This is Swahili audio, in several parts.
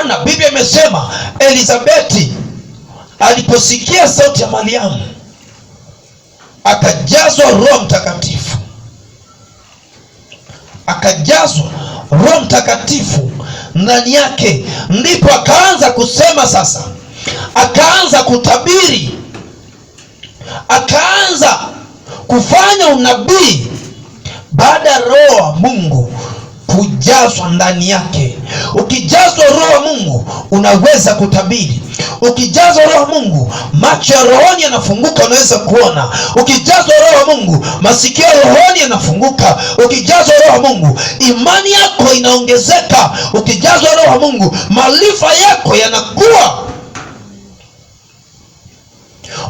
maana Biblia imesema Elizabeti aliposikia sauti ya Mariamu akajazwa Roho Mtakatifu. Akajazwa Roho Mtakatifu ndani yake, ndipo akaanza kusema sasa, akaanza kutabiri, akaanza kufanya unabii baada ya Roho wa Mungu kujazwa ndani yake. Ukijazwa Roho wa Mungu unaweza kutabiri. Ukijazwa Roho wa Mungu macho ya rohoni yanafunguka, unaweza kuona. Ukijazwa Roho wa Mungu masikio ya rohoni yanafunguka. Ukijazwa Roho wa Mungu imani yako inaongezeka. Ukijazwa Roho wa Mungu maarifa yako yanakuwa.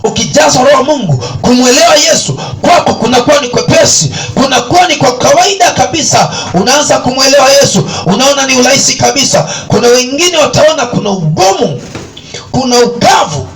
Ukijazwa Roho wa Mungu kumwelewa Yesu kwako kunakuwa ni kwepesi, kunakuwa ni kwa kawaida kabisa. Unaanza kumwelewa Yesu, unaona ni urahisi kabisa. Kuna wengine wataona kuna ugumu, kuna ukavu,